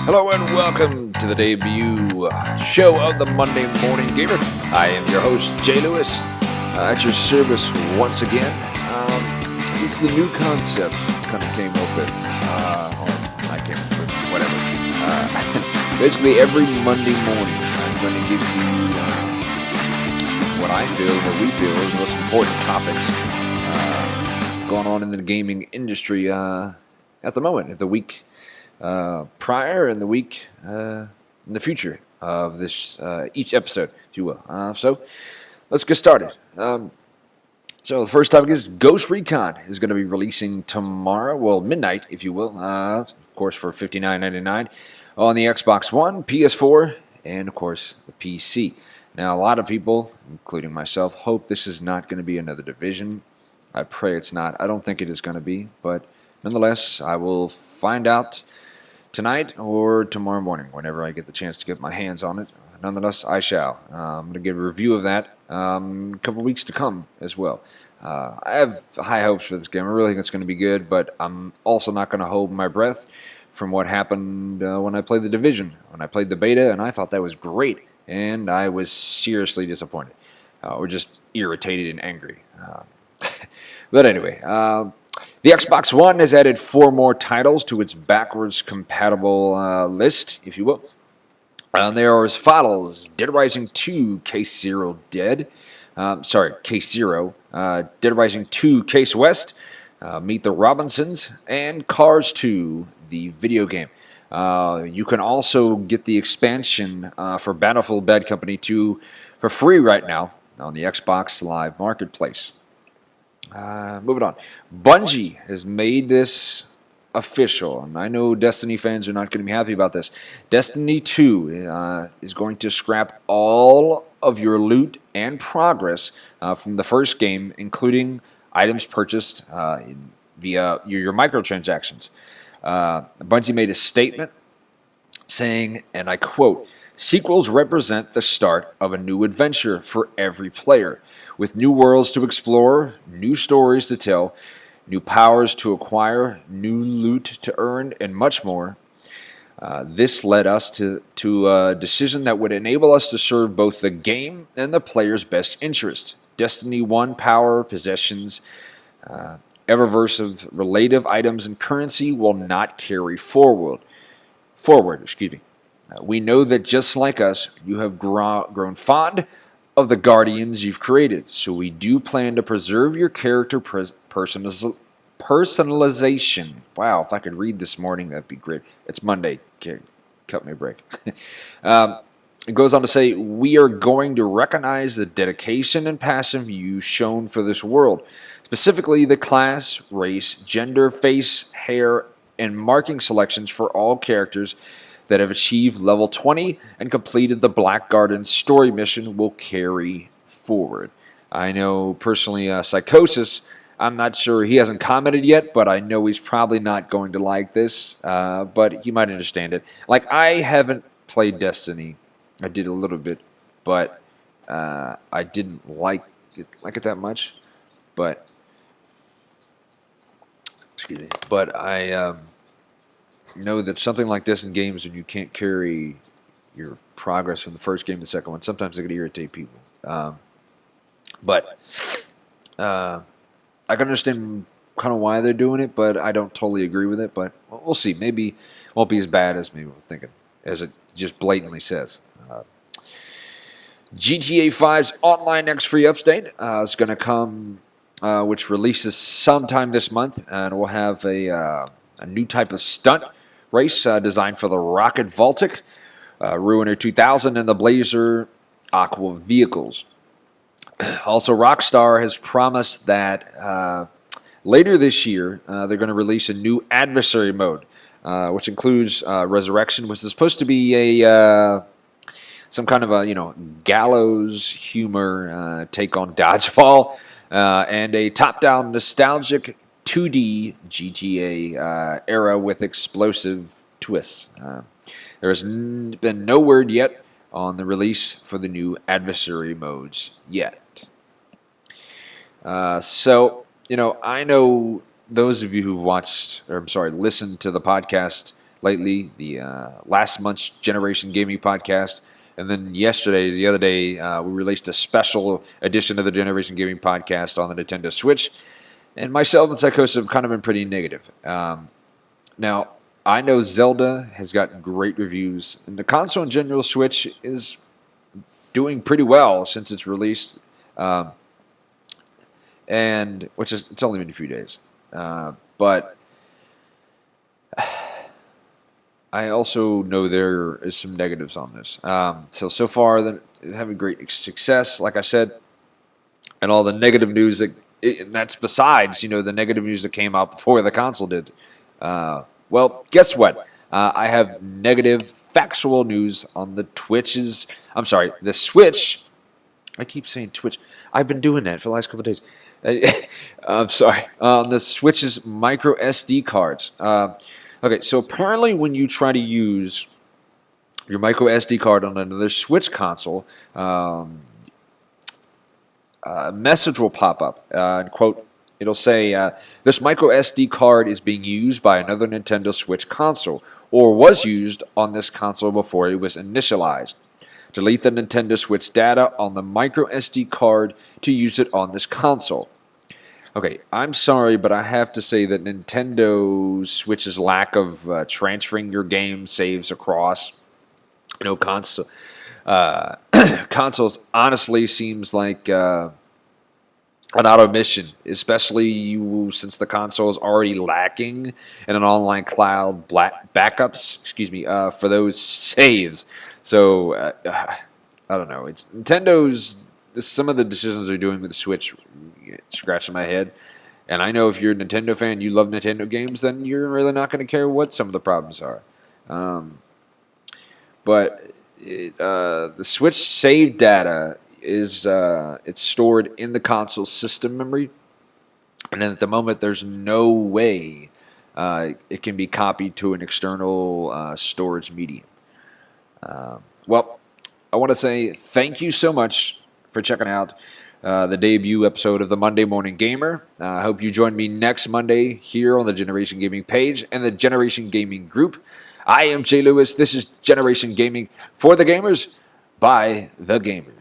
Hello and welcome to the debut show of the Monday Morning Gamer. I am your host, Jay Lewis, at your service once again. This is a new concept I kind of came up with, or I came up with, whatever. Basically, every Monday morning, I'm going to give you what I feel, what we feel is the most important topics going on in the gaming industry at the moment, at the week prior and the week in the future of this each episode, if you will. So let's get started. So the first topic is Ghost Recon is going to be releasing tomorrow, well, midnight, if you will, of course, for $59.99 on the Xbox One, PS4, and, of course, the PC. Now, a lot of people, including myself, hope this is not going to be another Division. I pray it's not. I don't think it is going to be, but nonetheless, I will find out tonight or tomorrow morning, whenever I get the chance to get my hands on it. Nonetheless, I shall. I'm going to give a review of that a couple weeks to come as well. I have high hopes for this game. I really think it's going to be good, but I'm also not going to hold my breath from what happened when I played The Division. When I played the beta, and I thought that was great, and I was seriously disappointed, or just irritated and angry. But anyway, the Xbox One has added 4 more titles to its backwards compatible list, if you will. They are as follows: Dead Rising 2, Case Zero Dead. Case Zero. Dead Rising 2, Case West. Meet the Robinsons. And Cars 2, the video game. You can also get the expansion for Battlefield Bad Company 2 for free right now on the Xbox Live Marketplace. Moving on. Bungie has made this official, and I know Destiny fans are not going to be happy about this. Destiny 2 is going to scrap all of your loot and progress from the first game, including items purchased via your microtransactions. Bungie made a statement saying, and I quote, "Sequels represent the start of a new adventure for every player, with new worlds to explore, new stories to tell, new powers to acquire, new loot to earn, and much more. This led us to a decision that would enable us to serve both the game and the player's best interest. Destiny 1 power, possessions, Eververse of relative items and currency will not carry forward. We know that just like us, you have grown fond of the Guardians you've created, so we do plan to preserve your character personalization." Wow, if I could read this morning, that'd be great. It's Monday. Okay, cut me a break. It goes on to say, "We are going to recognize the dedication and passion you've shown for this world, specifically the class, race, gender, face, hair, and marking selections for all characters that have achieved level 20 and completed the Black Garden story mission will carry forward." I know personally Psychosis, I'm not sure, he hasn't commented yet, but I know he's probably not going to like this, but he might understand it. Like, I haven't played Destiny. I did a little bit, but I didn't like it that much. But, excuse me, but I know that something like this in games when you can't carry your progress from the first game to the second one, sometimes it can irritate people. But I can understand kind of why they're doing it, but I don't totally agree with it. But we'll see. Maybe it won't be as bad as maybe we're thinking, as it just blatantly says. GTA 5's Online X Free Update is going to come, which releases sometime this month, and we'll have a new type of stunt race designed for the Rocket Voltic, Ruiner 2000, and the Blazer Aqua vehicles. Also, Rockstar has promised that later this year they're going to release a new adversary mode, which includes Resurrection, which is supposed to be some kind of a gallows humor take on Dodgeball, and a top-down nostalgic 2D GTA era with explosive twists. There has been no word yet on the release for the new adversary modes yet. I know those of you who listened to the podcast lately. The last month's Generation Gaming podcast. And then the other day, we released a special edition of the Generation Gaming podcast on the Nintendo Switch. And myself and Psychosis have kind of been pretty negative. Now, I know Zelda has gotten great reviews, and the console in general, Switch, is doing pretty well since its release, and it's only been a few days. But I also know there is some negatives on this. So far, they're having great success, like I said, and all the negative news and that's besides, the negative news that came out before the console did. Well, guess what? I have negative factual news on the Switch. I keep saying Twitch. I've been doing that for the last couple of days. I'm sorry. On the Switch's micro SD cards. Okay, so apparently when you try to use your micro SD card on another Switch console, a message will pop up, and quote, it'll say, this micro SD card is being used by another Nintendo Switch console, or was used on this console before it was initialized. Delete the Nintendo Switch data on the micro SD card to use it on this console. Okay, I'm sorry, but I have to say that Nintendo Switch's lack of transferring your game saves across, consoles honestly seems like an auto mission, especially since the console is already lacking in an online cloud backups. For those saves. So I don't know. It's some of the decisions they're doing with the Switch, scratching my head. And I know if you're a Nintendo fan, you love Nintendo games, then you're really not going to care what some of the problems are. But the Switch save data is it's stored in the console system memory, and at the moment there's no way it can be copied to an external storage medium. Well, I want to say thank you so much for checking out the debut episode of the Monday Morning Gamer. I hope you join me next Monday here on the Generation Gaming page and the Generation Gaming group. I am Jay Lewis. This is Generation Gaming for the gamers by the gamers.